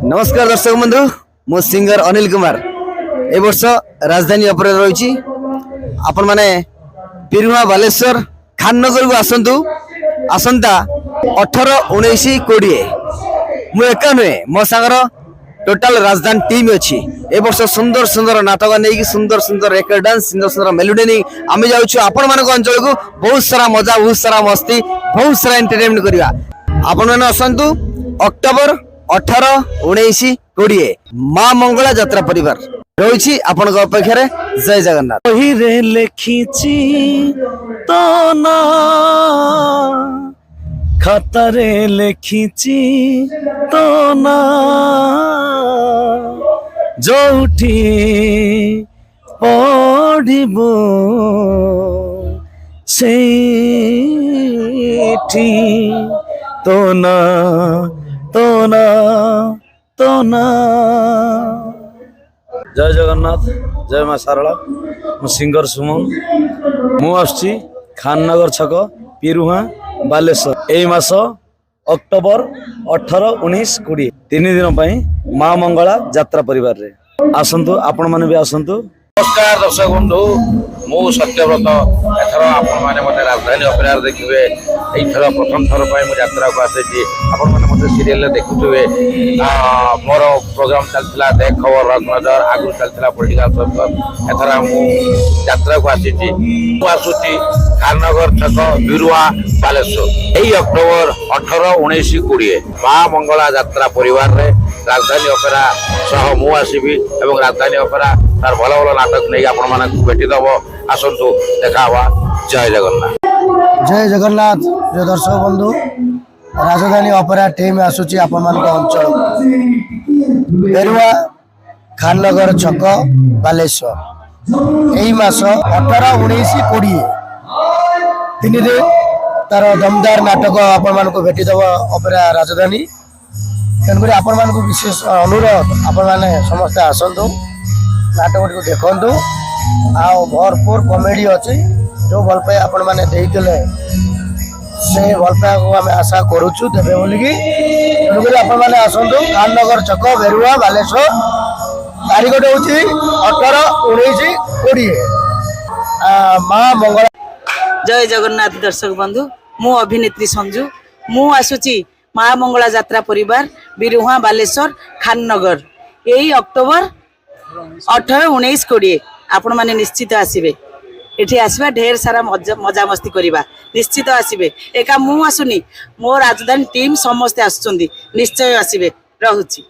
नमस्कार दर्शक बंधु मो सिंगर अनिल कुमार ए वर्ष राजधानी अपर रही आपण माने पिरुहा बालेश्वर खाननगर को आसतु आसंता 18, 19, 20 मु एका नुहे मो सांगर टोटाल राजधानी टीम अच्छी ए वर्ष सुंदर सुंदर नाटक नहीं सुंदर सुंदर रेकर्ड डांस सुंदर सुंदर मेलोडी नहीं आम जाऊँ आपण मान अंचल को बहुत सारा मजा बहुत सारा मस्ती बहुत सारा एंटरटेनमेंट करवा आपण मैंने आसतु अक्टोबर 18, 19, 20 माँ मंगला यात्रा परिवार रही आपण अपेक्षा जय जगन्नाथ लिखी तो ना खातारे लिखी तो ना जोठी पढ़िबो सेठी तो ना तो ना तो ना। जय जगन्नाथ जय माँ सारला मु सिंगर सुमन मु आसुची खाननगर छक पिरुहा बालेश्वर एई मास अक्टोबर 18, 19, 20 तीन दिन माँ मंगला यात्रा परिवार रे आसंतु आपण माने भी आसंतु। नमस्कार दर्शक बंधु मु सत्यव्रत एथर आपण माने मते राजधानी अपेरा देखिबे एथर प्रथम थर पय मु यात्रा को आसे आपण माने मते सीरियल देखुथुबे मोर प्रोग्राम चलथिला देख खबर राजनगर आगु चलथिला पॉलिटिकल सर्कल एथर मु यात्रा को आसी मु आसुची खाननगर छक बिरुआ बालेश्वर एई अक्टोबर 18, 19, 20 माँ मंगला यात्रा परिवार रे राजधानी अपेरा सह मु आसीबी एवं राजधानी अपेरा तार भल भल नाटक नहीं आपण मानक भेटी दब आसतु देखा हुआ। जय जगन्नाथ जय जगन्नाथ जो दर्शक बंधु राजधानी अपेरा टीम आसुची आपण मानक अंचल बेरुआ खाननगर छक बालेश्वर एई मास 18, 19, 20 तीन दिन तार दमदार नाटक आपण मानक भेटी दब अपेरा राजधानी तेणुक आपण मानक विशेष अनुरोध आपण माने समस्त आसतु नाटक को देखु आ भरपूर कमेडी अच्छी जो भल पाए आपण मैंने देते से भल पाया को आम आशा करुचु देवे बोलिकी तेणुक आपण मैंने आसतु खाननगर छक बेरुआ बालेश्वर तारीख हूँ 18, 19, 20 माँ मंगला। जय जगन्नाथ दर्शक बंधु मु अभिनेत्री संजू मु आसुची माँ मंगला यात्रा परिवार बिरुहा बालेश्वर खाननगर यही अक्टोबर 18, 19, 20 आपण माने निश्चित आसीबे एठी आसीबा ढेर सारा मजा मस्ती करिबा निश्चित आसीबे एका मु आसुनी मो राजधानी टीम समस्त आसुचंदी निश्चय आसीबे रहुची।